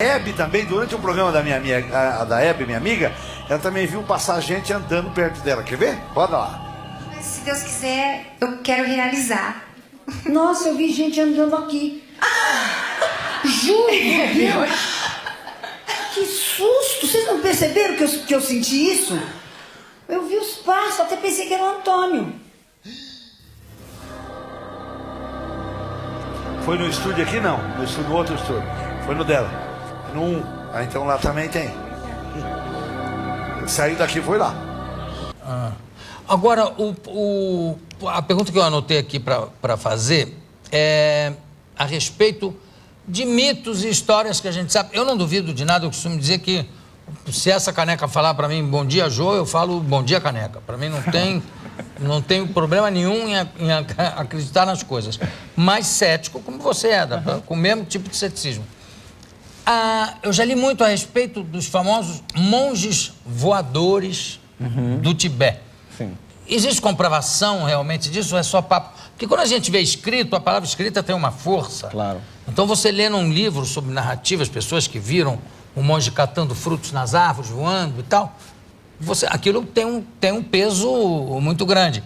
Hebe também, durante o programa da da Hebe, minha amiga, ela também viu passar gente andando perto dela. Quer ver? Bora lá. Mas se Deus quiser, eu quero realizar. Nossa, eu vi gente andando aqui. Juro por Deus. Que susto! Vocês não perceberam que eu senti isso? Eu vi os passos, até pensei que era o Antônio. Foi no estúdio aqui? Não. No outro estúdio. Foi no dela. No 1. Ah, então lá também tem. Saiu daqui, foi lá. Agora, a pergunta que eu anotei aqui para fazer é a respeito de mitos e histórias que a gente sabe. Eu não duvido de nada, eu costumo dizer que se essa caneca falar para mim bom dia, Jô, eu falo bom dia, caneca. Para mim não tem problema nenhum em acreditar nas coisas. Mas cético, como você é, com o mesmo tipo de ceticismo. Eu já li muito a respeito dos famosos monges voadores do Tibete. Sim. Existe comprovação realmente disso ou é só papo? Porque quando a gente vê escrito, a palavra escrita tem uma força. Claro. Então você lê num livro sobre narrativas, pessoas que viram um monge catando frutos nas árvores, voando e tal, aquilo tem um peso muito grande.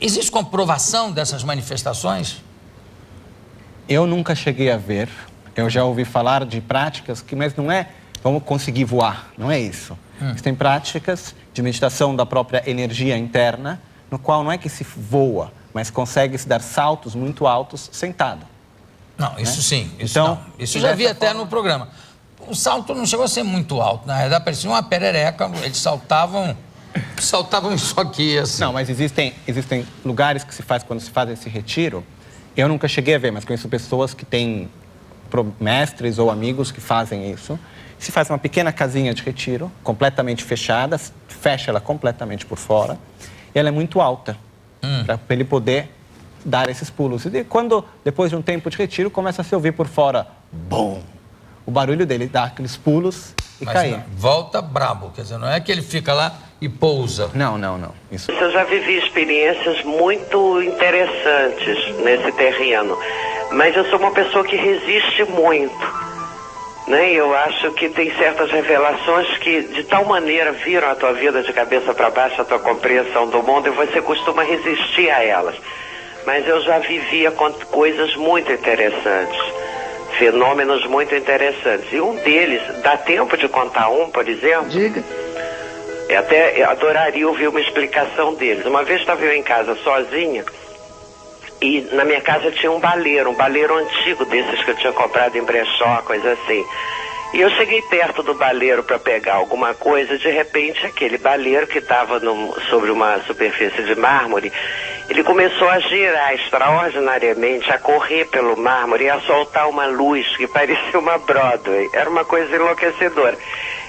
Existe comprovação dessas manifestações? Eu nunca cheguei a ver. Eu já ouvi falar de práticas mas não é vamos conseguir voar, não é isso. Existem práticas de meditação da própria energia interna, no qual não é que se voa, mas consegue se dar saltos muito altos sentado. Não, isso sim. Isso então, eu já vi até no programa. O salto não chegou a ser muito alto, na verdade parecia uma perereca, eles saltavam isso aqui, assim. Não, mas existem lugares que se faz quando se faz esse retiro. Eu nunca cheguei a ver, mas conheço pessoas que têm mestres ou amigos que fazem isso. Se faz uma pequena casinha de retiro, completamente fechada, fecha ela completamente por fora, e ela é muito alta, para ele poder dar esses pulos. E depois de um tempo de retiro, começa a se ouvir por fora, bom, o barulho dele dá aqueles pulos e cair. Não, volta brabo, quer dizer, não é que ele fica lá e pousa. Não. Isso. Eu já vivi experiências muito interessantes nesse terreno, mas eu sou uma pessoa que resiste muito. Né? Eu acho que tem certas revelações que de tal maneira viram a tua vida de cabeça para baixo, a tua compreensão do mundo, e você costuma resistir a elas. Mas eu já vivia com coisas muito interessantes, fenômenos muito interessantes. E um deles, dá tempo de contar um, por exemplo? Diga. Eu adoraria ouvir uma explicação deles. Uma vez estava eu em casa sozinha, e na minha casa tinha um baleiro antigo desses que eu tinha comprado em brechó, coisa assim. E eu cheguei perto do baleiro para pegar alguma coisa, de repente aquele baleiro que estava sobre uma superfície de mármore, ele começou a girar extraordinariamente, a correr pelo mármore e a soltar uma luz que parecia uma Broadway. Era uma coisa enlouquecedora.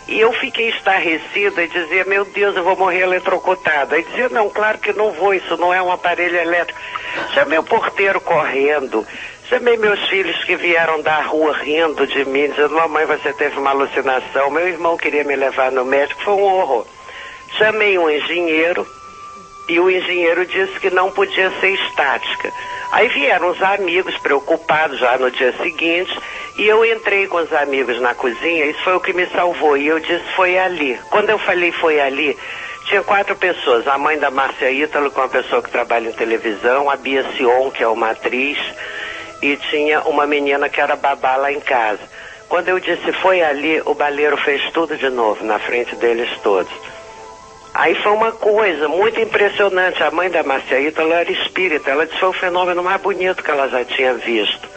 E eu fiquei estarrecida e dizia, meu Deus, eu vou morrer eletrocutada. Aí dizia, não, claro que não vou, isso não é um aparelho elétrico. Chamei o porteiro correndo, chamei meus filhos que vieram da rua rindo de mim, dizendo, mamãe, você teve uma alucinação. Meu irmão queria me levar no médico, foi um horror. Chamei um engenheiro e o engenheiro disse que não podia ser estática. Aí vieram os amigos preocupados já no dia seguinte, e eu entrei com os amigos na cozinha, isso foi o que me salvou, e eu disse, foi ali. Quando eu falei foi ali, tinha 4 pessoas, a mãe da Márcia Ítalo, que é uma pessoa que trabalha em televisão, a Bia Sion, que é uma atriz, e tinha uma menina que era babá lá em casa. Quando eu disse foi ali, o baleiro fez tudo de novo, na frente deles todos. Aí foi uma coisa muito impressionante. A mãe da Márcia Ítalo era espírita. Ela disse que foi o fenômeno mais bonito que ela já tinha visto.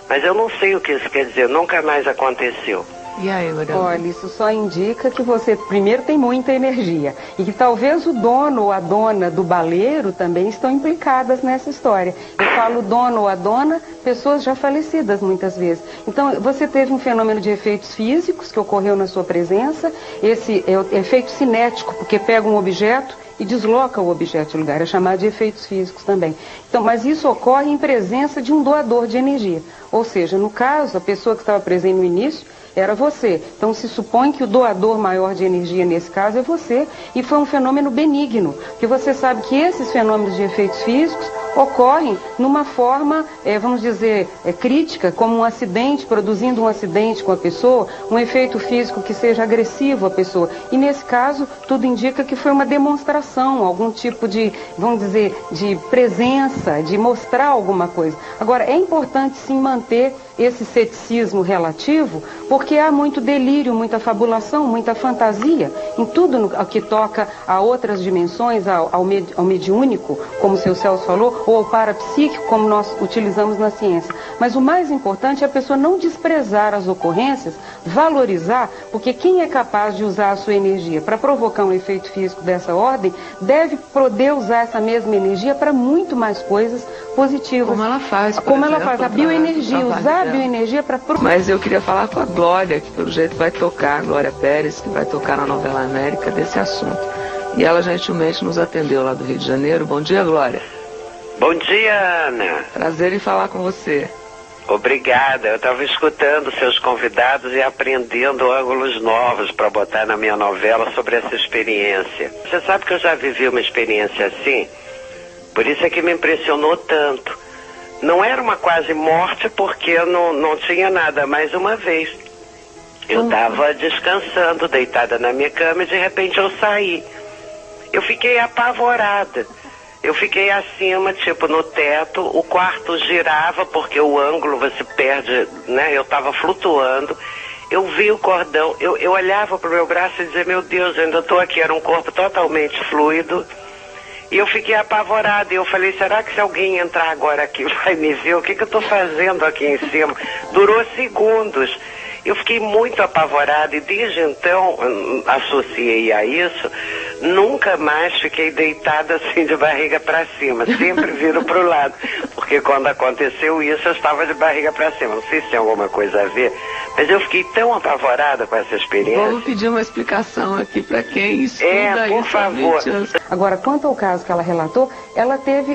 Mas eu não sei o que isso quer dizer. Nunca mais aconteceu. E aí, olha, isso só indica que você, primeiro, tem muita energia. E que talvez o dono ou a dona do baleiro também estão implicadas nessa história. Eu falo dono ou a dona, pessoas já falecidas muitas vezes. Então, você teve um fenômeno de efeitos físicos que ocorreu na sua presença. Esse é o efeito cinético, porque pega um objeto e desloca o objeto de lugar. É chamado de efeitos físicos também. Então, mas isso ocorre em presença de um doador de energia. Ou seja, no caso, a pessoa que estava presente no início era você. Então se supõe que o doador maior de energia nesse caso é você, e foi um fenômeno benigno, porque você sabe que esses fenômenos de efeitos físicos ocorrem numa forma, vamos dizer, crítica, como um acidente, produzindo um acidente com a pessoa, um efeito físico que seja agressivo à pessoa. E nesse caso, tudo indica que foi uma demonstração, algum tipo de, vamos dizer, de presença, de mostrar alguma coisa. Agora, é importante sim manter esse ceticismo relativo, porque há muito delírio, muita fabulação, muita fantasia em tudo que toca a outras dimensões, ao mediúnico, como o seu Celso falou, ou ao parapsíquico, como nós utilizamos na ciência. Mas o mais importante é a pessoa não desprezar as ocorrências, valorizar, porque quem é capaz de usar a sua energia para provocar um efeito físico dessa ordem, deve poder usar essa mesma energia para muito mais coisas positivas. Como ela faz, como ela faz, a bioenergia, usar a bioenergia para... Mas eu queria falar com a Glória, que pelo jeito vai tocar, Glória Pérez, que vai tocar na novela América desse assunto. E ela gentilmente nos atendeu lá do Rio de Janeiro. Bom dia, Glória. Bom dia, Ana. Prazer em falar com você. Obrigada. Eu estava escutando seus convidados e aprendendo ângulos novos para botar na minha novela sobre essa experiência. Você sabe que eu já vivi uma experiência assim? Por isso é que me impressionou tanto. Não era uma quase morte porque eu não tinha nada, mas uma vez. Eu estava descansando, deitada na minha cama e de repente eu saí. Eu fiquei apavorada. Eu fiquei acima, tipo no teto, o quarto girava porque o ângulo você perde, né? Eu estava flutuando. Eu vi o cordão, eu olhava para o meu braço e dizia, meu Deus, eu ainda estou aqui. Era um corpo totalmente fluido. E eu fiquei apavorada. E eu falei, será que se alguém entrar agora aqui vai me ver? O que eu estou fazendo aqui em cima? Durou segundos. Eu fiquei muito apavorada e desde então associei a isso. Nunca mais fiquei deitada assim de barriga para cima. Sempre viro para o lado. Porque quando aconteceu isso, eu estava de barriga para cima. Não sei se tem alguma coisa a ver, mas eu fiquei tão apavorada com essa experiência. Vamos pedir uma explicação aqui para quem estuda por favor. Agora, quanto ao caso que ela relatou,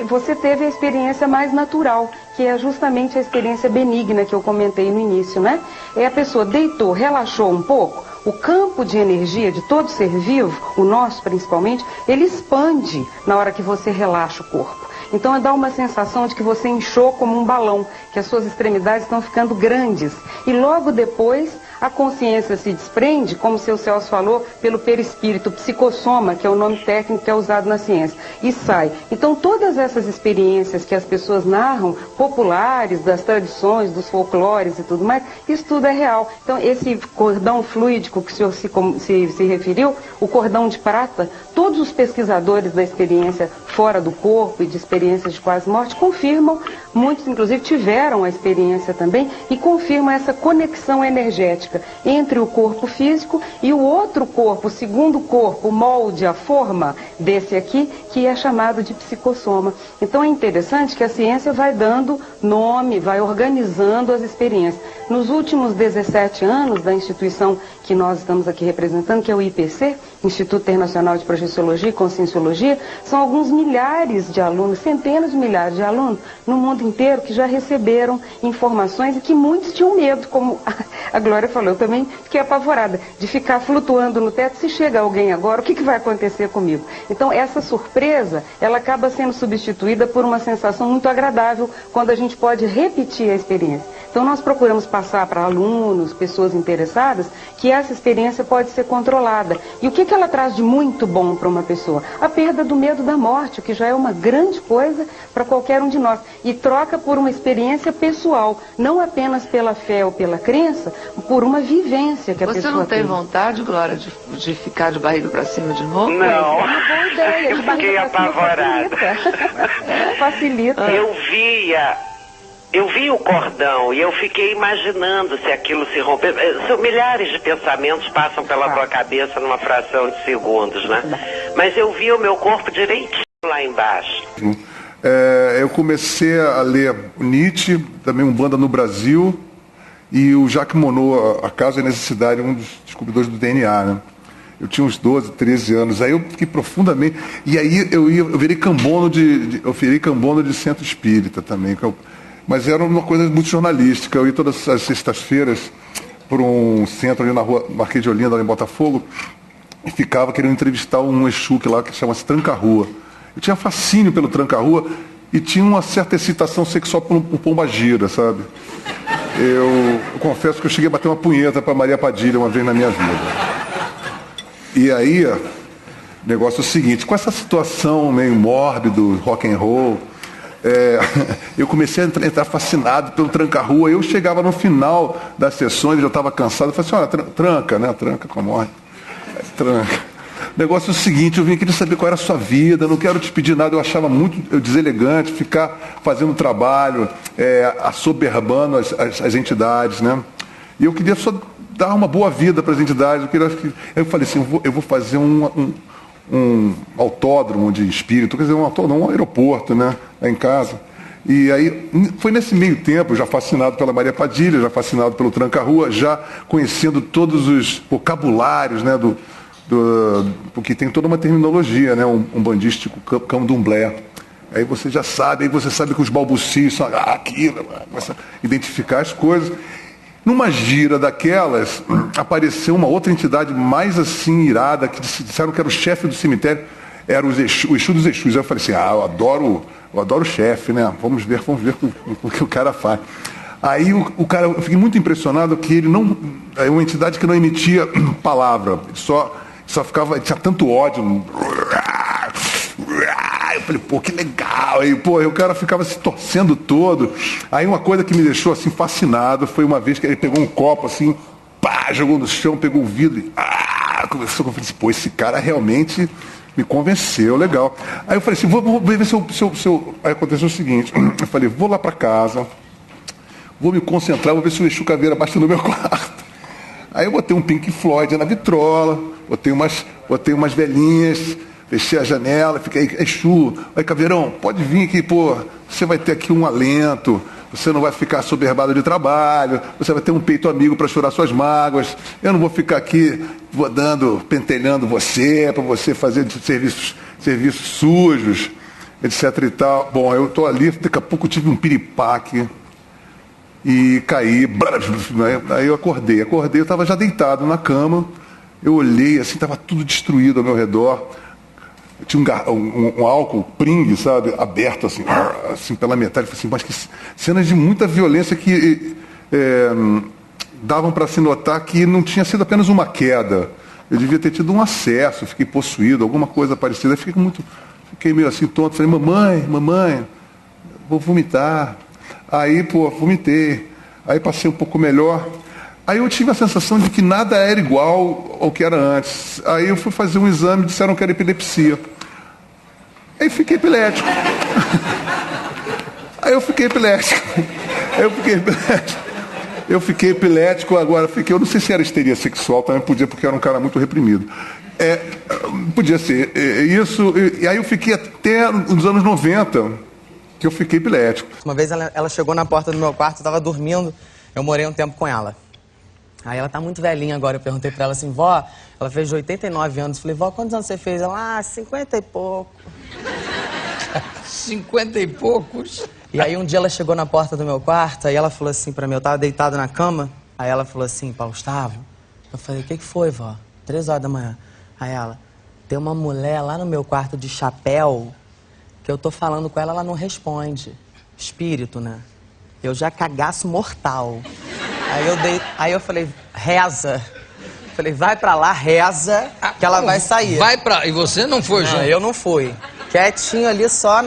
você teve a experiência mais natural, que é justamente a experiência benigna que eu comentei no início, né? É a pessoa deitou, relaxou um pouco, o campo de energia de todo ser vivo, o nosso principalmente, ele expande na hora que você relaxa o corpo. Então dá uma sensação de que você inchou como um balão, que as suas extremidades estão ficando grandes. E logo depois a consciência se desprende, como o seu Celso falou, pelo perispírito, psicossoma, que é o nome técnico que é usado na ciência, e sai. Então todas essas experiências que as pessoas narram, populares, das tradições, dos folclores e tudo mais, isso tudo é real. Então esse cordão fluídico que o senhor se referiu, o cordão de prata, todos os pesquisadores da experiência fora do corpo e de experiências de quase morte confirmam, muitos inclusive tiveram a experiência também, e confirmam essa conexão energética entre o corpo físico e o outro corpo, o segundo corpo, o molde, a forma desse aqui, que é chamado de psicossoma. Então é interessante que a ciência vai dando nome, vai organizando as experiências. Nos últimos 17 anos da instituição que nós estamos aqui representando, que é o IPC, Instituto Internacional de Projeciologia e Conscienciologia, são alguns milhares de alunos, centenas de milhares de alunos no mundo inteiro que já receberam informações e que muitos tinham medo, como a Glória falou. Eu também fiquei apavorada de ficar flutuando no teto. Se chega alguém agora, o que vai acontecer comigo? Então essa surpresa, ela acaba sendo substituída por uma sensação muito agradável quando a gente pode repetir a experiência. Então nós procuramos passar para alunos, pessoas interessadas, que essa experiência pode ser controlada. E o que ela traz de muito bom para uma pessoa? A perda do medo da morte, o que já é uma grande coisa para qualquer um de nós. E troca por uma experiência pessoal, não apenas pela fé ou pela crença, por uma vivência que a pessoa tem. Você não tem vontade, Glória, de ficar de barriga para cima de novo? Não. É uma boa ideia. Eu fiquei apavorada. Facilita. Eu vi o cordão e eu fiquei imaginando se aquilo se romper. Milhares de pensamentos passam pela tua cabeça numa fração de segundos, né? Mas eu vi o meu corpo direitinho lá embaixo. Eu comecei a ler Nietzsche, também Umbanda no Brasil, e o Jacques Monod, A Causa e a Necessidade, um dos descobridores do DNA, né? Eu tinha uns 12, 13 anos, aí eu fiquei profundamente... E aí eu virei cambono de centro espírita também, mas era uma coisa muito jornalística. Eu ia todas as sextas-feiras por um centro ali na rua Marquês de Olinda, lá em Botafogo, e ficava querendo entrevistar um Exu que lá que chama-se Tranca-Rua. Eu tinha fascínio pelo Tranca-Rua, e tinha uma certa excitação sexual por um pombagira, sabe? Eu confesso que eu cheguei a bater uma punheta para Maria Padilha uma vez na minha vida. E aí, o negócio é o seguinte, com essa situação meio mórbido, rock and roll, eu comecei a entrar fascinado pelo tranca-rua. Eu chegava no final das sessões, eu já estava cansado, eu falei assim, olha, tranca, né? Tranca, como tranca. O negócio é o seguinte, eu vim aqui saber qual era a sua vida, não quero te pedir nada, eu achava muito deselegante ficar fazendo trabalho, assoberbando as entidades, né? E eu queria só dar uma boa vida para as entidades. Eu falei assim, eu vou fazer um autódromo de espírito, quer dizer, um aeroporto, né? Lá em casa. E aí, foi nesse meio tempo, já fascinado pela Maria Padilha, já fascinado pelo tranca-rua, já conhecendo todos os vocabulários, né? Porque tem toda uma terminologia, né? Um bandístico candomblé. Aí você já sabe, que os balbucios são aquilo, começa a identificar as coisas. Numa gira daquelas, apareceu uma outra entidade mais assim irada, que disseram que era o chefe do cemitério, era o Exu dos Exus. Aí eu falei assim, eu adoro o chefe, né? Vamos ver o que o cara faz. Aí o cara, eu fiquei muito impressionado que ele não, é uma entidade que não emitia palavra, só ficava, tinha tanto ódio. Eu falei, pô, que legal. Aí, pô, o cara ficava se torcendo todo. Aí uma coisa que me deixou assim fascinado foi uma vez que ele pegou um copo assim, pá, jogou no chão, pegou o vidro e começou. Eu falei assim, pô, esse cara realmente me convenceu, legal. Aí eu falei assim, vou ver se eu... Aí aconteceu o seguinte, eu falei, vou lá pra casa, vou me concentrar, vou ver se o Exu Caveira bate no meu quarto. Aí eu botei um Pink Floyd na vitrola, botei umas velhinhas, fechei a janela, fiquei, Exu, aí Caveirão, pode vir aqui, pô, você vai ter aqui um alento, você não vai ficar soberbado de trabalho, você vai ter um peito amigo para chorar suas mágoas, eu não vou ficar aqui pentelhando você, para você fazer serviços sujos, etc e tal. Bom, eu tô ali, daqui a pouco eu tive um piripaque e caí, aí eu acordei, eu estava já deitado na cama, eu olhei, assim, estava tudo destruído ao meu redor. Tinha um álcool Pring, sabe, aberto assim pela metade. Eu falei assim, mas que cenas de muita violência que davam para se notar que não tinha sido apenas uma queda. Eu devia ter tido um acesso, fiquei possuído, alguma coisa parecida. Fiquei meio assim tonto. Falei, mamãe, vou vomitar. Aí, pô, vomitei. Aí passei um pouco melhor. Aí eu tive a sensação de que nada era igual ao que era antes. Aí eu fui fazer um exame e disseram que era epilepsia. Aí fiquei epilético. Eu fiquei epilético, agora eu não sei se era histeria sexual, também podia, porque eu era um cara muito reprimido. Podia ser isso, e aí eu fiquei até nos anos 90, que eu fiquei epilético. Uma vez ela chegou na porta do meu quarto, eu estava dormindo, eu morei um tempo com ela. Aí ela tá muito velhinha agora, eu perguntei pra ela assim, vó, ela fez 89 anos, falei, vó, quantos anos você fez? Ela, 50 e pouco. 50 e poucos? E aí um dia ela chegou na porta do meu quarto, aí ela falou assim pra mim, eu tava deitado na cama, aí ela falou assim, Paulo Gustavo, eu falei, o que foi, vó? 3 horas da manhã. Aí ela, tem uma mulher lá no meu quarto de chapéu, que eu tô falando com ela, ela não responde. Espírito, né? Eu já cagaço mortal. Aí eu falei, reza. Falei, vai pra lá, reza, que ela vai sair. E você não foi, João? Eu não fui. Quietinho ali, só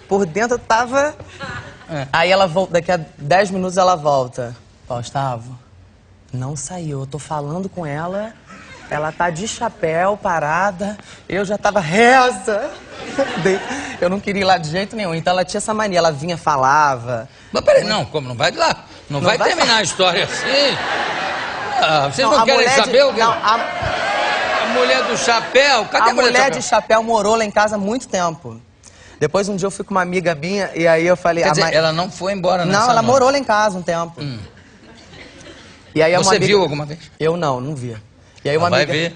por dentro eu tava... Aí ela volta, daqui a 10 minutos ela volta. Paulo Gustavo, não saiu, eu tô falando com ela, ela tá de chapéu, parada, eu já tava, reza. Eu não queria ir lá de jeito nenhum, então ela tinha essa mania, ela vinha, falava. Mas peraí, não vai lá. Não vai terminar a história assim. Vocês não querem saber o que... A mulher do chapéu, cadê a mulher de chapéu morou lá em casa há muito tempo. Depois um dia eu fui com uma amiga minha e aí eu falei... Quer dizer, ela não foi embora nessa Não, ela noite. morou lá em casa um tempo. E aí Você viu alguma vez? Eu não vi. E aí uma vai amiga... ver.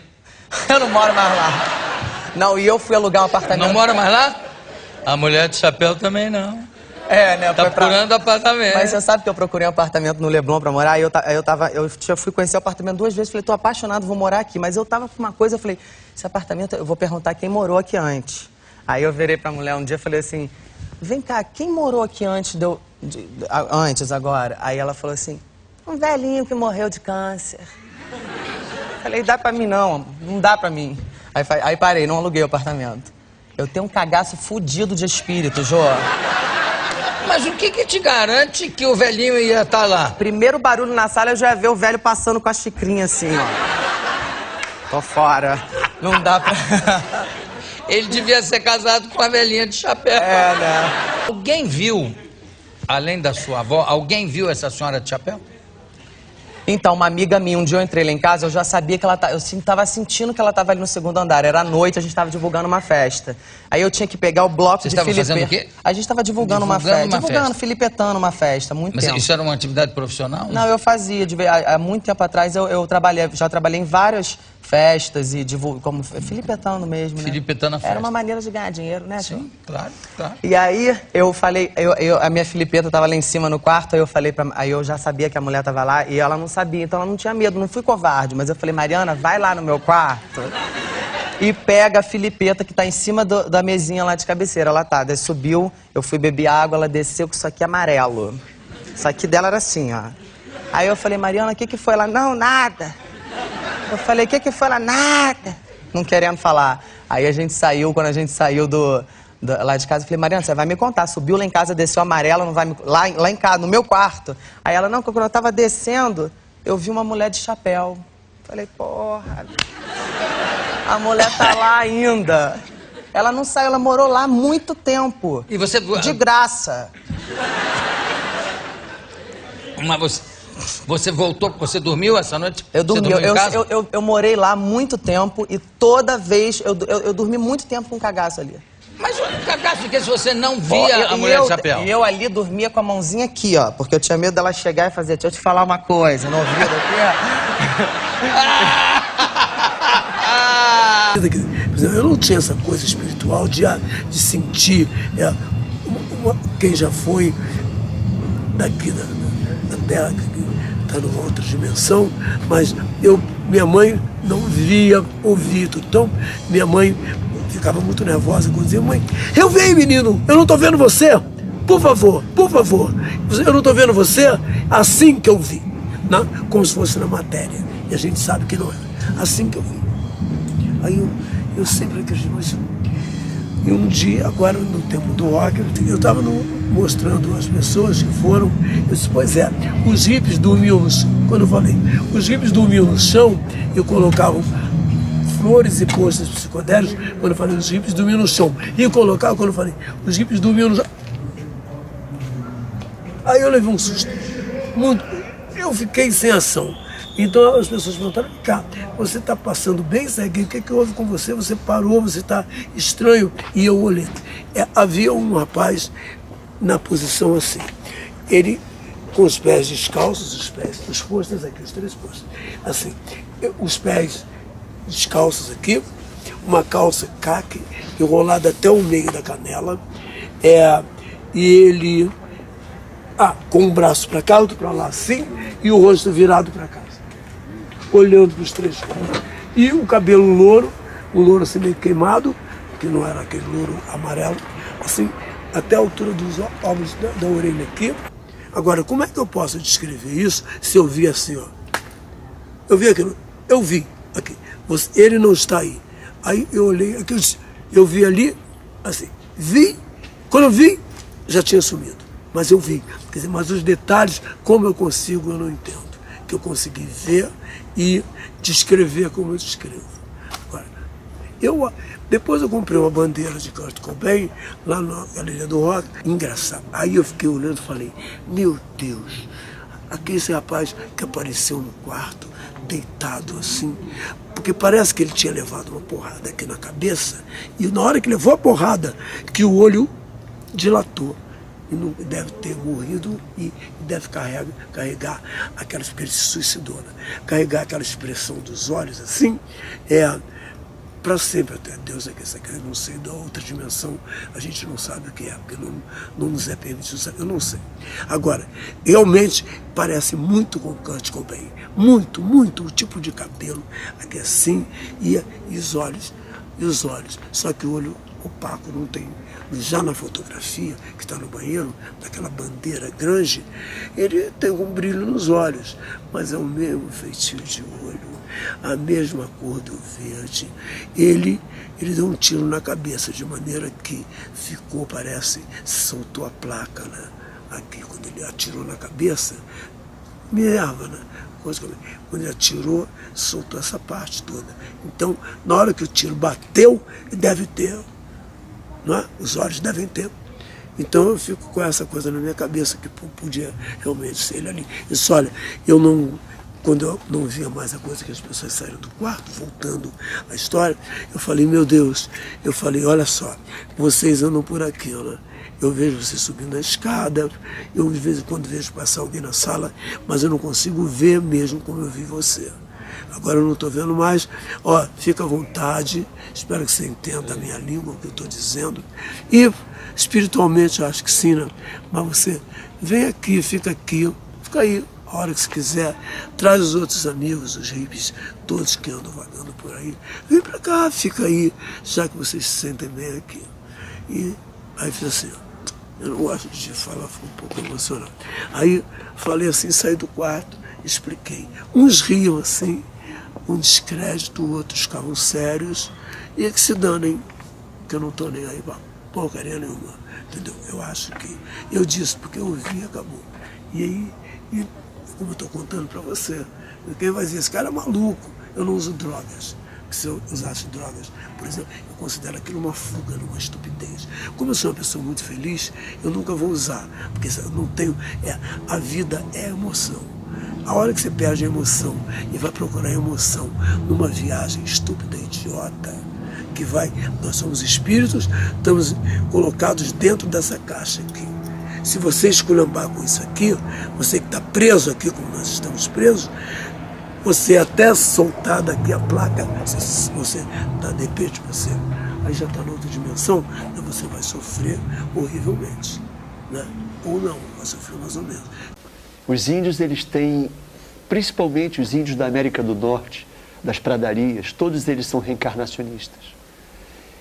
Eu não moro mais lá. Não, e eu fui alugar um apartamento... Não mora mais lá? A mulher de chapéu também não. Né? Tá procurando apartamento. Mas você sabe que eu procurei um apartamento no Leblon pra morar, eu fui conhecer o apartamento 2 vezes, falei, tô apaixonado, vou morar aqui. Mas eu tava com uma coisa, eu falei, esse apartamento, eu vou perguntar quem morou aqui antes. Aí eu virei pra mulher um dia e falei assim, vem cá, quem morou aqui antes antes agora? Aí ela falou assim, um velhinho que morreu de câncer. Falei, dá pra mim não dá pra mim. Aí parei, não aluguei o apartamento. Eu tenho um cagaço fudido de espírito, Jô. Mas o que te garante que o velhinho ia estar lá? Primeiro barulho na sala, eu já ia ver o velho passando com a xicrinha assim, ó. Tô fora. Não dá pra... Ele devia ser casado com a velhinha de chapéu. É, né? Alguém viu, além da sua avó, alguém viu essa senhora de chapéu? Então, uma amiga minha, um dia eu entrei lá em casa, eu já sabia que ela eu tava sentindo que ela tava ali no segundo andar. Era à noite, a gente tava divulgando uma festa. Aí eu tinha que pegar o bloco de Felipe. Vocês estavam fazendo o quê? A gente tava divulgando uma festa. Divulgando, filipetando uma festa, muito tempo. Mas isso era uma atividade profissional? Não, eu fazia. Há muito tempo atrás eu já trabalhei em várias festas e como filipetando mesmo, né? Filipetando a festa. Era uma maneira de ganhar dinheiro, né? Sim, claro. E aí eu falei, a minha filipeta tava lá em cima no quarto, aí eu já sabia que a mulher tava lá e ela não sabia, então ela não tinha medo, não fui covarde, mas eu falei, Mariana, vai lá no meu quarto e pega a filipeta que tá em cima da mesinha lá de cabeceira. Ela tá, daí subiu, eu fui beber água, ela desceu com isso aqui amarelo. Isso aqui dela era assim, ó. Aí eu falei, Mariana, o que foi? Ela, não, nada. Eu falei, o que foi? Ela, nada. Não querendo falar. Aí a gente saiu, quando a gente saiu lá de casa, eu falei, Mariana, você vai me contar. Subiu lá em casa, desceu amarela, não vai me... lá em casa, no meu quarto. Aí ela, não, quando eu tava descendo, eu vi uma mulher de chapéu. Falei, porra, a mulher tá lá ainda. Ela não saiu, ela morou lá há muito tempo. E você... De graça. Mas você voltou, você dormiu essa noite? Eu dormi, eu morei lá há muito tempo e toda vez, eu dormi muito tempo com cagaço ali. Mas o cagaço que se você não via a mulher de chapéu? E eu ali dormia com a mãozinha aqui, ó, porque eu tinha medo dela chegar e fazer, deixa eu te falar uma coisa, no ouvido aqui, ó. Eu não tinha essa coisa espiritual de sentir quem já foi daqui da Terra, que está numa outra dimensão, mas minha mãe não via ouvido, então minha mãe ficava muito nervosa quando dizia, mãe, eu venho, menino, eu não estou vendo você, por favor, eu não estou vendo você, assim que eu vi, como se fosse na matéria, e a gente sabe que não é, assim que eu vi. Aí eu sempre acredito nisso. E um dia, agora no tempo do rock, eu estava mostrando as pessoas que foram, eu disse, pois é, os hippies dormiam no chão, quando eu falei, os hippies dormiam no chão, eu colocava flores e postas psicodélicos, quando eu falei, os hippies dormiam no chão, e eu colocava, quando eu falei, os hippies dormiam no chão. Aí eu levei um susto, eu fiquei sem ação. Então as pessoas perguntaram, cá, você está passando bem, Serguei? O que houve com você? Você parou, você está estranho? E eu olhei. Havia um rapaz na posição assim. Ele com os pés descalços, os postas aqui, os três postas. Assim, os pés descalços aqui, uma calça caque, enrolada até o meio da canela. E ele com o braço para cá, outro para lá assim, e o rosto virado para cá, olhando para os três pontos. E o cabelo louro, o louro assim meio queimado, que não era aquele louro amarelo, assim, até a altura dos ombros da orelha aqui. Agora, como é que eu posso descrever isso se eu vi assim, ó? Eu vi aquilo, eu vi aqui, ele não está aí. Aí eu olhei aqui, eu vi ali, assim, vi, quando eu vi, já tinha sumido. Mas eu vi, quer dizer, mas os detalhes, como eu consigo, eu não entendo. Que eu consegui ver e descrever como eu descrevo. Agora, depois eu comprei uma bandeira de Kurt Cobain lá na Galeria do Rock. Engraçado. Aí eu fiquei olhando e falei, meu Deus, aquele rapaz que apareceu no quarto, deitado assim, porque parece que ele tinha levado uma porrada aqui na cabeça, e na hora que levou a porrada, que o olho dilatou. E não deve ter morrido e deve carregar aquela, porque ele se suicidou, né? Carregar aquela expressão dos olhos assim, para sempre até Deus eu não sei, da outra dimensão, a gente não sabe o que é, porque não nos é permitido saber, eu não sei. Agora, realmente parece muito com Kurt Cobain, muito, o tipo de cabelo aqui assim, e os olhos, só que o opaco, não tem. Já na fotografia, que está no banheiro, daquela bandeira grande, ele tem um brilho nos olhos, mas é o mesmo feitio de olho, a mesma cor do verde. Ele deu um tiro na cabeça, de maneira que ficou, parece, soltou a placa, né? Aqui, quando ele atirou na cabeça, mirava, né? Quando ele atirou, soltou essa parte toda. Então, na hora que o tiro bateu, ele deve ter, não é? Os olhos devem ter. Então eu fico com essa coisa na minha cabeça, que podia realmente ser ele ali. Isso, olha, quando eu não via mais a coisa, que as pessoas saíram do quarto, voltando à história, eu falei, meu Deus, olha só, vocês andam por aqui, né? Eu vejo você subindo a escada, eu de vez em quando vejo passar alguém na sala, mas eu não consigo ver mesmo como eu vi você. Agora eu não estou vendo mais. Ó, fica à vontade, espero que você entenda a minha língua, o que eu estou dizendo. E espiritualmente eu acho que sim, né? Mas você vem aqui, fica aí, a hora que você quiser. Traz os outros amigos, os hippies, todos que andam vagando por aí. Vem para cá, fica aí, já que vocês se sentem bem aqui. E aí fiz assim, eu não gosto de falar, foi um pouco emocionado. Aí falei assim, saí do quarto, expliquei. Uns riam assim, um descrédito, outros ficavam sérios, e que se danem, que eu não estou nem aí pra porcaria nenhuma, entendeu? Eu acho que eu disse porque eu ouvi e acabou. E aí, como eu estou contando para você, quem vai dizer, esse cara é maluco, eu não uso drogas. Se eu usasse drogas, por exemplo, eu considero aquilo uma fuga, uma estupidez. Como eu sou uma pessoa muito feliz, eu nunca vou usar, porque eu não tenho. A vida é emoção. A hora que você perde a emoção e vai procurar emoção numa viagem estúpida, idiota, que vai. Nós somos espíritos, estamos colocados dentro dessa caixa aqui. Se você esculhambar com isso aqui, você que está preso aqui, como nós estamos presos, você até soltar daqui a placa, você está de repente, você aí já está em outra dimensão, então você vai sofrer horrivelmente, né? Ou não, vai sofrer mais ou menos. Os índios, eles têm, principalmente os índios da América do Norte, das pradarias, todos eles são reencarnacionistas.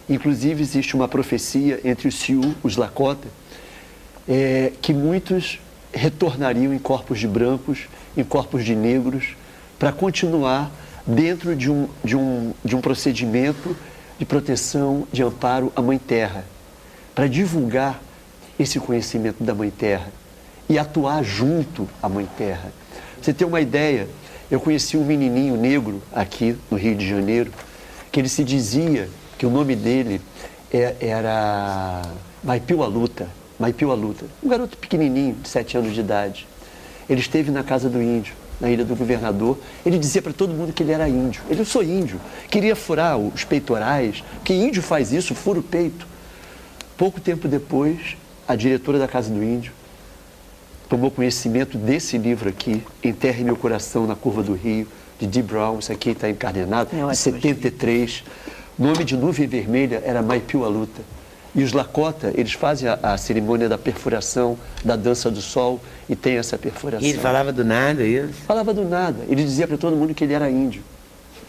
Inclusive existe uma profecia entre os Sioux, os Lakota, que muitos retornariam em corpos de brancos, em corpos de negros, para continuar dentro de um procedimento de proteção, de amparo à Mãe Terra, para divulgar esse conhecimento da Mãe Terra e atuar junto à Mãe Terra. Pra você ter uma ideia, eu conheci um menininho negro aqui no Rio de Janeiro, que ele se dizia que o nome dele era Maipiu Aluta, um garoto pequenininho, de 7 anos de idade. Ele esteve na casa do índio, na Ilha do Governador. Ele dizia para todo mundo que ele era índio. Eu sou índio. Queria furar os peitorais, que índio faz isso, fura o peito. Pouco tempo depois, a diretora da Casa do Índio tomou conhecimento desse livro aqui, Enterre Meu Coração na Curva do Rio, de Dee Brown. Isso aqui está encadenado, de 73. O nome de Nuvem Vermelha era Maipiu Aluta. E os Lakota, eles fazem a cerimônia da perfuração, da dança do sol, e tem essa perfuração. E ele falava do nada, isso? Falava do nada. Ele dizia para todo mundo que ele era índio,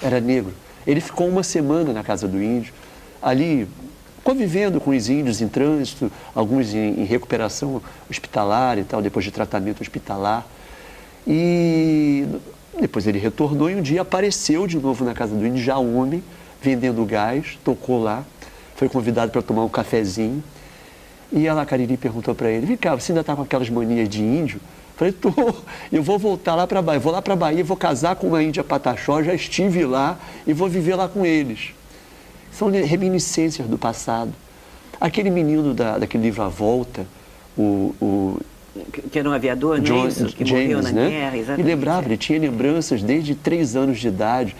era negro. Ele ficou uma semana na casa do índio, ali convivendo com os índios em trânsito, alguns em recuperação hospitalar e tal, depois de tratamento hospitalar. E depois ele retornou e um dia apareceu de novo na casa do índio, já homem, vendendo gás, tocou lá. Foi convidado para tomar um cafezinho. E a Lacariri perguntou para ele, vem cá, você ainda está com aquelas manias de índio? Eu falei, tô, eu vou voltar lá para Bahia, vou lá para Bahia, vou casar com uma índia pataxó, já estive lá e vou viver lá com eles. São reminiscências do passado. Aquele menino daquele livro A Volta, que era um aviador, né? Que morreu na guerra, exatamente. E lembrava, ele tinha lembranças desde 3 anos de idade,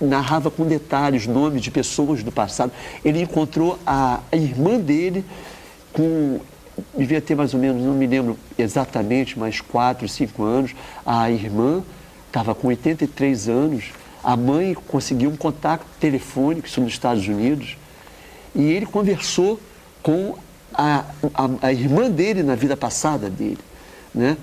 narrava com detalhes nomes de pessoas do passado. Ele encontrou a irmã dele devia ter mais ou menos, não me lembro exatamente, mas 4, 5 anos. A irmã estava com 83 anos, a mãe conseguiu um contato telefônico, isso nos Estados Unidos, e ele conversou com a irmã dele na vida passada dele, né?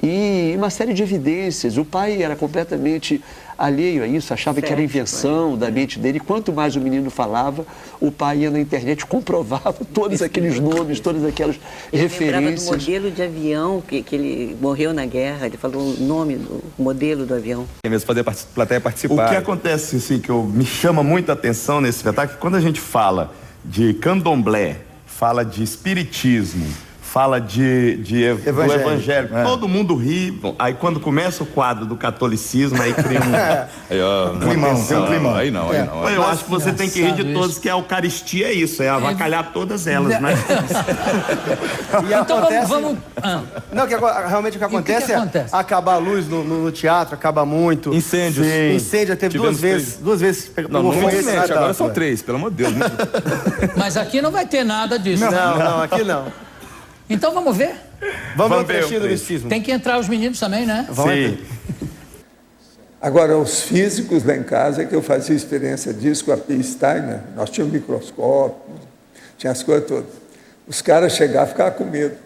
E uma série de evidências. O pai era completamente alheio a isso, achava que era invenção da mente dele. Quanto mais o menino falava, o pai ia na internet, comprovava todos aqueles nomes, todas aquelas referências. Ele lembrava do modelo de avião que ele morreu na guerra, ele falou o nome do modelo do avião. É mesmo fazer a plateia participar. O que acontece, assim, que me chama muita atenção nesse espetáculo, quando a gente fala de candomblé, fala de espiritismo, fala do evangelho. Todo mundo ri. Bom, aí quando começa o quadro do catolicismo, aí cria climão. Aí não. Eu acho que você tem que rir de todos, que a Eucaristia é isso, é avacalhar todas elas, né? E então acontece... vamos... Não, realmente o que acontece é acabar a luz no teatro, acaba muito. Incêndios. Incêndio, teve duas vezes. Não foi agora são 3, pelo amor de Deus. Mas aqui não vai ter nada disso. Não, aqui não. Então vamos ver? Vamos ver o trechinho do misticismo. Tem que entrar os meninos também, né? Sim. Agora, os físicos lá em casa, é que eu fazia experiência disso com a P. Steiner, nós tínhamos microscópio, tinha as coisas todas. Os caras chegavam e ficavam com medo.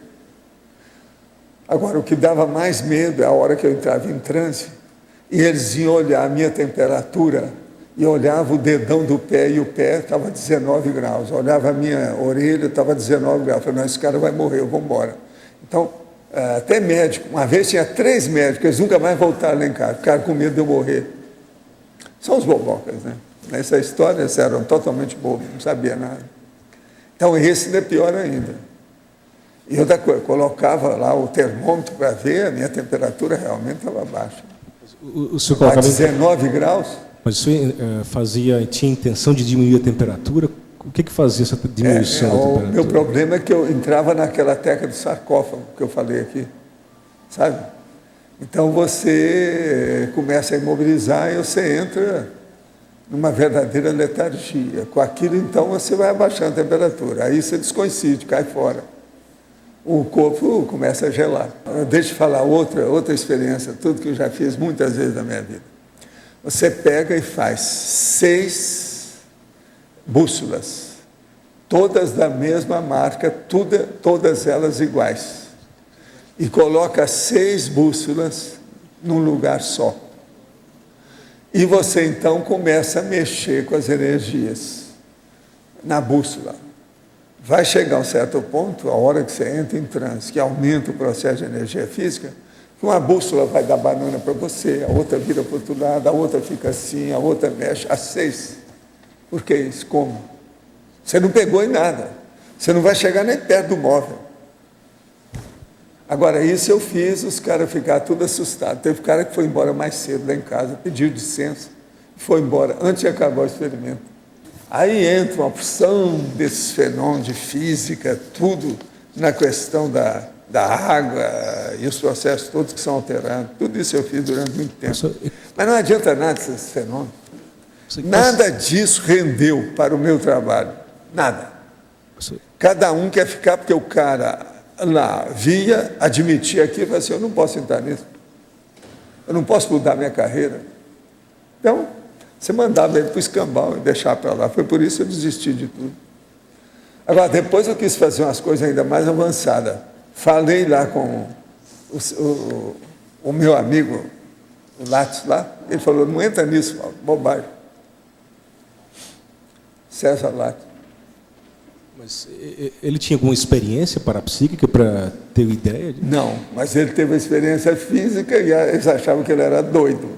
Agora, o que dava mais medo é a hora que eu entrava em transe e eles iam olhar a minha temperatura e olhava o dedão do pé e o pé estava 19 graus. Olhava a minha orelha, estava 19 graus. Eu falei, não, esse cara vai morrer, eu vou embora. Então, até médico. Uma vez tinha 3 médicos, eles nunca mais voltaram lá em casa, ficaram com medo de eu morrer. São os bobocas, né? Nessa história, eles eram totalmente bobos, não sabia nada. Então, esse ainda é pior ainda. E outra coisa, eu colocava lá o termômetro para ver, a minha temperatura realmente estava baixa. O senhor colocava 19 graus. Mas o senhor tinha intenção de diminuir a temperatura? O que fazia essa diminuição da temperatura? O meu problema é que eu entrava naquela teca do sarcófago que eu falei aqui, sabe? Então você começa a imobilizar e você entra numa verdadeira letargia. Com aquilo, então, você vai abaixando a temperatura. Aí você descoincide, cai fora. O corpo começa a gelar. Deixa eu falar outra experiência, tudo que eu já fiz muitas vezes na minha vida. Você pega e faz 6 bússolas, todas da mesma marca, todas elas iguais. E coloca 6 bússolas num lugar só. E você então começa a mexer com as energias na bússola. Vai chegar a um certo ponto, a hora que você entra em transe, que aumenta o processo de energia física, uma bússola vai dar banana para você, a outra vira para o outro lado, a outra fica assim, a outra mexe, as 6. Por que isso? Como? Você não pegou em nada. Você não vai chegar nem perto do móvel. Agora, isso eu fiz, os caras ficaram tudo assustados. Teve cara que foi embora mais cedo lá em casa, pediu licença, foi embora antes de acabar o experimento. Aí entra uma opção desses fenômenos de física, tudo na questão da água e os processos todos que são alterados. Tudo isso eu fiz durante muito tempo. Mas não adianta nada desses fenômenos. Nada disso rendeu para o meu trabalho. Nada. Cada um quer ficar, porque o cara lá via, admitia aquilo e falou assim, eu não posso entrar nisso. Eu não posso mudar minha carreira. Então, você mandava ele para o escambau e deixar para lá. Foi por isso que eu desisti de tudo. Agora, depois eu quis fazer umas coisas ainda mais avançadas. Falei lá com o meu amigo, o Lattes lá, ele falou, não entra nisso, Paulo, bobagem. César Lattes. Mas ele tinha alguma experiência parapsíquica para ter ideia? Não, mas ele teve experiência física e eles achavam que ele era doido.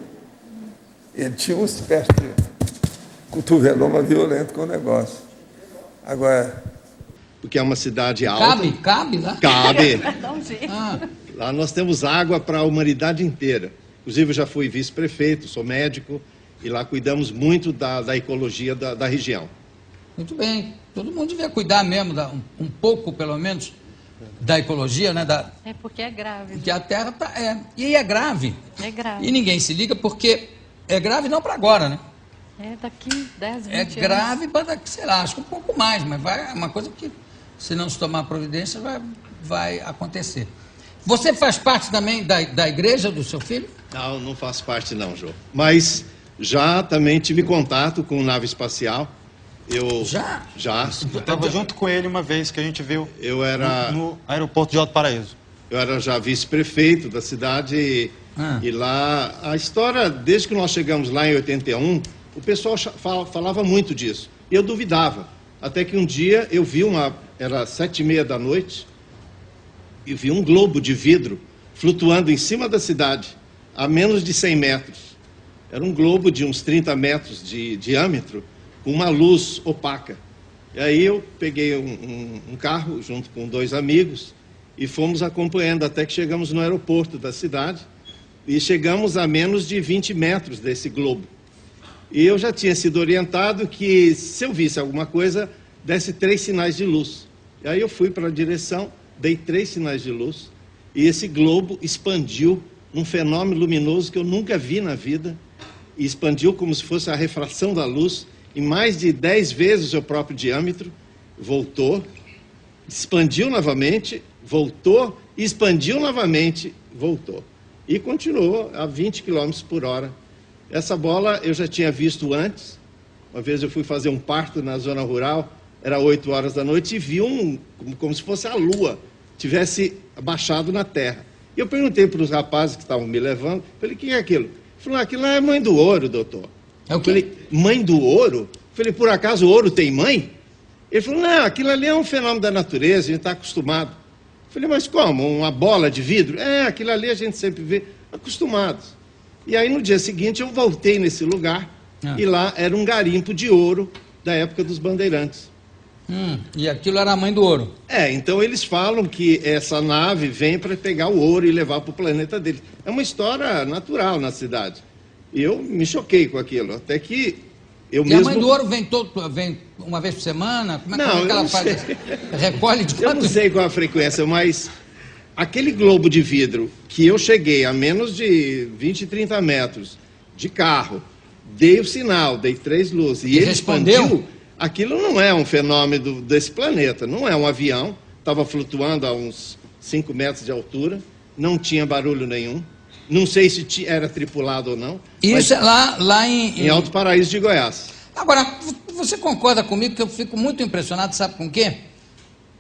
Ele tinha uma espécie de cotoveloma violento com o negócio. Agora... Porque é uma cidade alta. Cabe lá? Cabe. Lá nós temos água para a humanidade inteira. Inclusive, eu já fui vice-prefeito, sou médico, e lá cuidamos muito da ecologia da região. Muito bem. Todo mundo devia cuidar mesmo, um pouco, pelo menos, da ecologia, né? É porque é grave. Porque a Terra está... E é grave. É grave. E ninguém se liga porque é grave não para agora, né? É daqui 10, 20 anos. É grave para daqui, sei lá, acho que um pouco mais, mas é uma coisa que, se não se tomar providência, vai acontecer. Você faz parte também da igreja do seu filho? Não, não faço parte não, Jô. Mas já também tive contato com nave espacial. Já? Já. Eu estava junto com ele uma vez que a gente viu no aeroporto de Alto Paraíso. Eu era já vice-prefeito da cidade e lá... A história, desde que nós chegamos lá em 81, o pessoal falava muito disso. E eu duvidava. Até que um dia eu vi era 7h30 da noite, e vi um globo de vidro flutuando em cima da cidade, a menos de 100 metros. Era um globo de uns 30 metros de diâmetro, com uma luz opaca. E aí eu peguei um carro junto com 2 amigos e fomos acompanhando até que chegamos no aeroporto da cidade e chegamos a menos de 20 metros desse globo. E eu já tinha sido orientado que se eu visse alguma coisa, desse 3 sinais de luz. E aí eu fui para a direção, dei 3 sinais de luz e esse globo expandiu num fenômeno luminoso que eu nunca vi na vida, e expandiu como se fosse a refração da luz em mais de 10 vezes o seu próprio diâmetro, voltou, expandiu novamente, voltou, expandiu novamente, voltou. E continuou a 20 km por hora. Essa bola eu já tinha visto antes. Uma vez eu fui fazer um parto na zona rural, era 8 horas da noite, e vi como se fosse a lua, tivesse abaixado na terra. E eu perguntei para os rapazes que estavam me levando, falei, quem é aquilo? Ele falou, aquilo lá é mãe do ouro, doutor. É o quê? Eu falei, mãe do ouro? Eu falei, por acaso o ouro tem mãe? Ele falou, não, aquilo ali é um fenômeno da natureza, a gente está acostumado. Eu falei, mas como? Uma bola de vidro? É, aquilo ali a gente sempre vê, acostumados. E aí no dia seguinte eu voltei nesse lugar, e lá era um garimpo de ouro da época dos bandeirantes. E aquilo era a mãe do ouro. Então eles falam que essa nave vem para pegar o ouro e levar para o planeta deles. É uma história natural na cidade. E eu me choquei com aquilo, até que eu mesmo... E a mãe do ouro vem uma vez por semana? Como é que ela faz? Recolhe de quanto? Eu não sei qual a frequência, mas aquele globo de vidro que eu cheguei a menos de 20, 30 metros de carro, dei o sinal, dei 3 luzes e ele respondeu? Expandiu. Aquilo não é um fenômeno desse planeta, não é um avião, estava flutuando a uns 5 metros de altura, não tinha barulho nenhum, não sei se era tripulado ou não. Isso é lá em Alto Paraíso de Goiás. Agora, você concorda comigo que eu fico muito impressionado, sabe com o quê?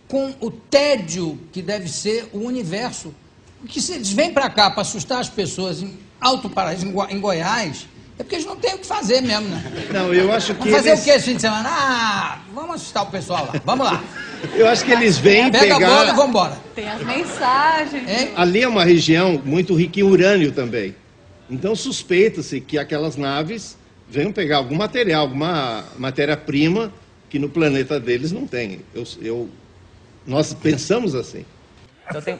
Com o tédio que deve ser o universo. Porque se eles vêm para cá para assustar as pessoas em Alto Paraíso, em Goiás... É porque eles não têm o que fazer mesmo, né? Não, eu acho que vamos fazer o quê esse fim de semana? Vamos assustar o pessoal lá. Vamos lá. Eu acho que eles vêm Pega pegar... a bola e vamos embora. Tem as mensagens. Ali é uma região muito rica em urânio também. Então suspeita-se que aquelas naves venham pegar algum material, alguma matéria-prima que no planeta deles não tem. Nós pensamos assim.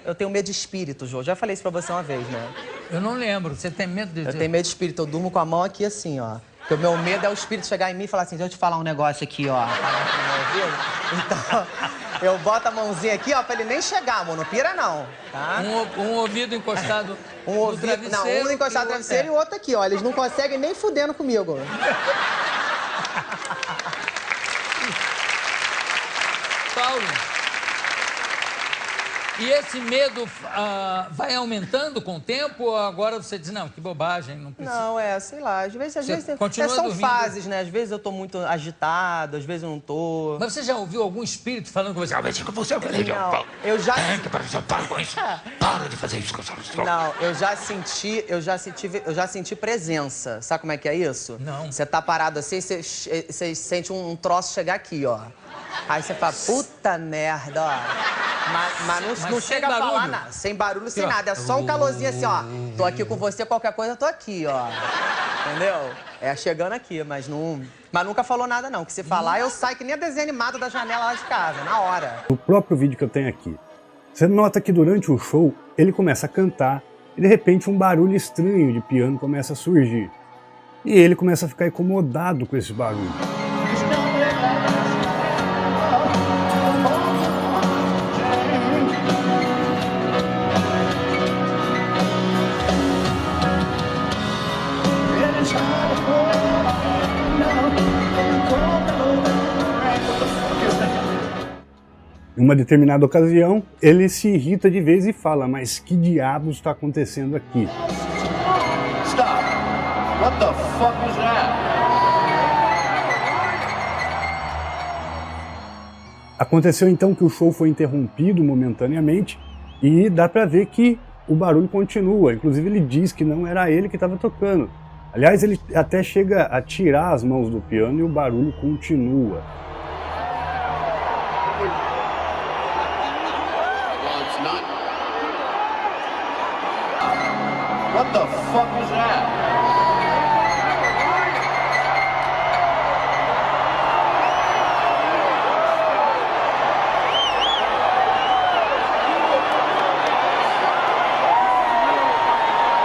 Eu tenho medo de espírito, Jô. Já falei isso pra você uma vez, né? Eu não lembro. Você tem medo de... Eu tenho medo de espírito. Eu durmo com a mão aqui assim, ó. Porque o meu medo é o espírito chegar em mim e falar assim, deixa eu te falar um negócio aqui, ó. Então, eu boto a mãozinha aqui, ó, pra ele nem chegar, amor. Não pira, não. Tá? Um ouvido encostado no travesseiro. Não, um encostado no travesseiro e o outro aqui, ó. Eles não conseguem nem fudendo comigo. Paulo... E esse medo vai aumentando com o tempo ou agora você diz, não, que bobagem, não precisa... Não, sei lá, às vezes continua são dormindo. fases, né? Às vezes eu tô muito agitado, às vezes eu não tô. Mas você já ouviu algum espírito falando com você? Você não, eu já... Para com isso, para de fazer isso. Não, eu já senti presença. Sabe como é que é isso? Não. Você tá parado assim, você sente um troço chegar aqui, ó. Aí você fala, puta merda, ó. Mas não chega a falar nada. Sem barulho, sem nada. É só um calorzinho assim, ó. Tô aqui com você, qualquer coisa, eu tô aqui, ó. Entendeu? É chegando aqui, mas nunca falou nada, não. Que se falar, eu saio que nem a desenho animado da janela lá de casa, na hora. O próprio vídeo que eu tenho aqui. Você nota que durante o show, ele começa a cantar e de repente um barulho estranho de piano começa a surgir. E ele começa a ficar incomodado com esse barulho. Em uma determinada ocasião, ele se irrita de vez e fala, mas que diabos está acontecendo aqui? Stop! What the fuck is that? Aconteceu então que o show foi interrompido momentaneamente E dá para ver que o barulho continua. Inclusive ele diz que não era ele que estava tocando. Aliás, ele até chega a tirar as mãos do piano e o barulho continua. What the fuck is that?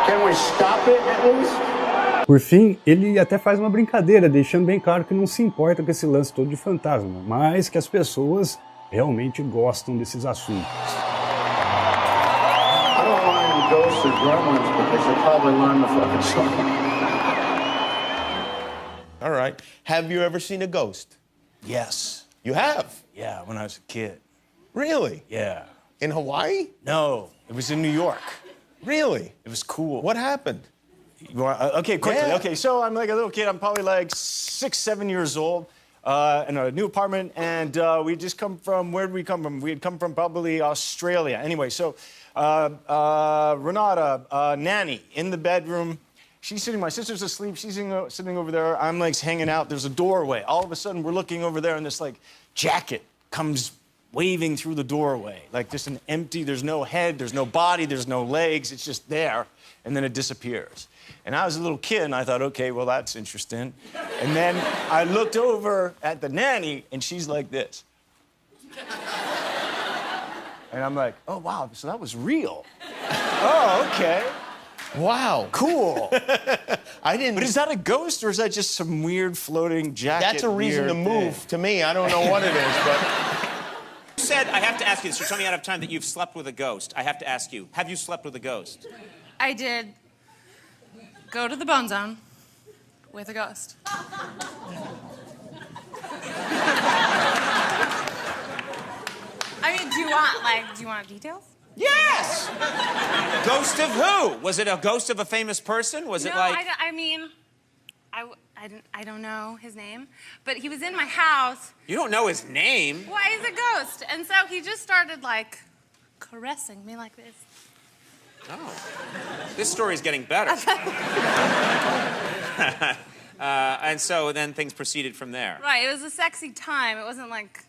Can we stop it at least? Por fim, ele até faz uma brincadeira, deixando bem claro que não se importa com esse lance todo de fantasma, mas que as pessoas realmente gostam desses assuntos. I don't mind ghosts or gremlins because they probably learn the fucking song. All right. Have you ever seen a ghost? Yes. You have? Yeah, when I was a kid. Really? Yeah. In Hawaii? No, it was in New York. Really? It was cool. What happened? Okay, quickly. Yeah. Okay, so I'm like a little kid. I'm probably like 6, 7 years old in a new apartment. And we just come from, where did we come from? We had come from probably Australia. Anyway, so Renata, nanny, in the bedroom. She's sitting, my sister's asleep. She's sitting over there. I'm like hanging out. There's a doorway. All of a sudden, we're looking over there, and this like jacket comes waving through the doorway. Like just an empty, there's no head, there's no body, there's no legs. It's just there, and then it disappears. And I was a little kid, and I thought, okay, well, that's interesting. And then I looked over at the nanny, and she's like this. And I'm like, oh, wow, so that was real. Oh, okay. Wow. Cool. I didn't... But is that a ghost, or is that just some weird floating jacket? That's a reason to move to me. I don't know what it is, but... You said, I have to ask you this, you're telling me out of time that you've slept with a ghost. I have to ask you, have you slept with a ghost? I did go to the Bone Zone with a ghost. I mean, do you want details? Yes! Ghost of who? Was it a ghost of a famous person? Was it like... I don't know his name, but he was in my house. You don't know his name? Why, he's a ghost. And so he just started, like, caressing me like this. Oh. This story's getting better. And so then things proceeded from there. Right, it was a sexy time. It wasn't like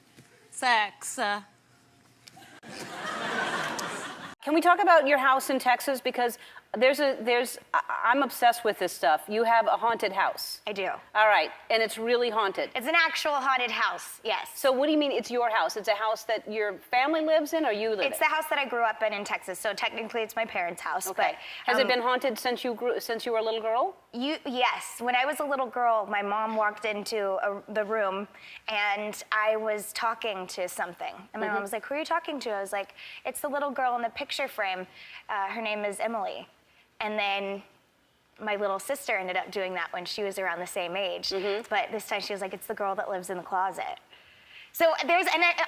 sex. Can we talk about your house in Texas? Because I'm obsessed with this stuff. You have a haunted house. I do. All right, and it's really haunted. It's an actual haunted house, yes. So what do you mean it's your house? It's a house that your family lives in, or you live in? It's the house that I grew up in Texas, so technically it's my parents' house. Okay. But, Has it been haunted since you were a little girl? Yes. When I was a little girl, my mom walked into the room, and I was talking to something. And my mom was like, who are you talking to? I was like, it's the little girl in the picture frame. Her name is Emily. And then my little sister ended up doing that when she was around the same age. But this time she was like, it's the girl that lives in the closet. So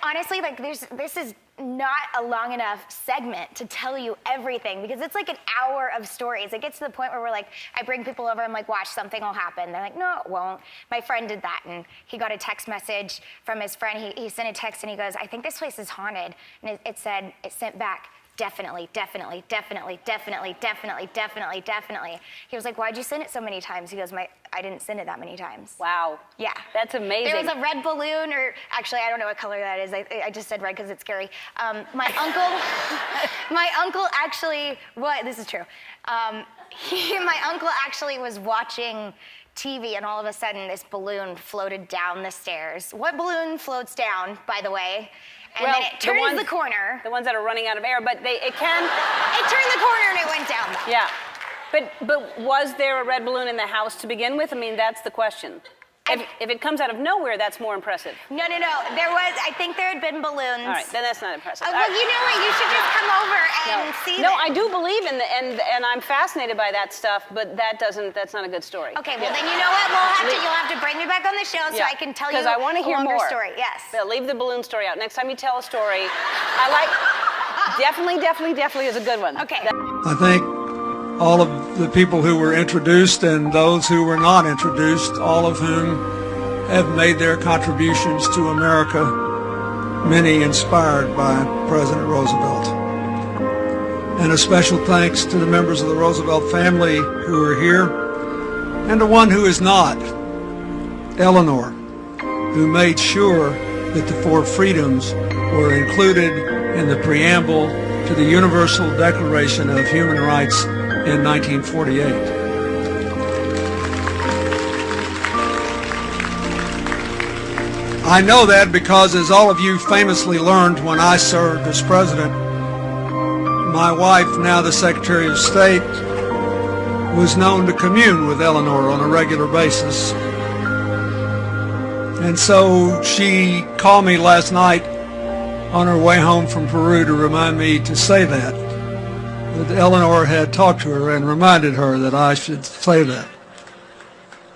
honestly, like this is not a long enough segment to tell you everything, because it's like an hour of stories. It gets to the point where we're like, I bring people over, I'm like, watch, something will happen. They're like, no, it won't. My friend did that, and he got a text message from his friend. He sent a text and he goes, I think this place is haunted. And it sent back, definitely, definitely, definitely, definitely, definitely, definitely, definitely. He was like, why'd you send it so many times? He goes, I didn't send it that many times. Wow. Yeah. That's amazing. There was a red balloon, or actually, I don't know what color that is. I just said red because it's scary. My uncle actually, this is true. My uncle actually was watching TV, and all of a sudden this balloon floated down the stairs. What balloon floats down, by the way? And then it turns the corner. The ones that are running out of air, but it can... It turned the corner and it went down. Yeah. But was there a red balloon in the house to begin with? I mean, that's the question. If it comes out of nowhere, that's more impressive. No. There was, I think there had been balloons. All right, then that's not impressive. Well, you know what? You should just come over and see No, I do believe in and I'm fascinated by that stuff, but that's not a good story. Okay, well then you know what? You'll have to bring me back on the show so I can tell you because I want to hear longer more. Story. Yes. But leave the balloon story out. Next time you tell a story, I like, definitely is a good one. Okay. I think all of the people who were introduced and those who were not introduced, all of whom have made their contributions to America, many inspired by President Roosevelt. And a special thanks to the members of the Roosevelt family who are here, and to one who is not, Eleanor, who made sure that the 4 freedoms were included in the preamble to the Universal Declaration of Human Rights in 1948. I know that because, as all of you famously learned when I served as president, my wife, now the Secretary of State, was known to commune with Eleanor on a regular basis. And so she called me last night on her way home from Peru to remind me to say that Eleanor had talked to her and reminded her that I should say that.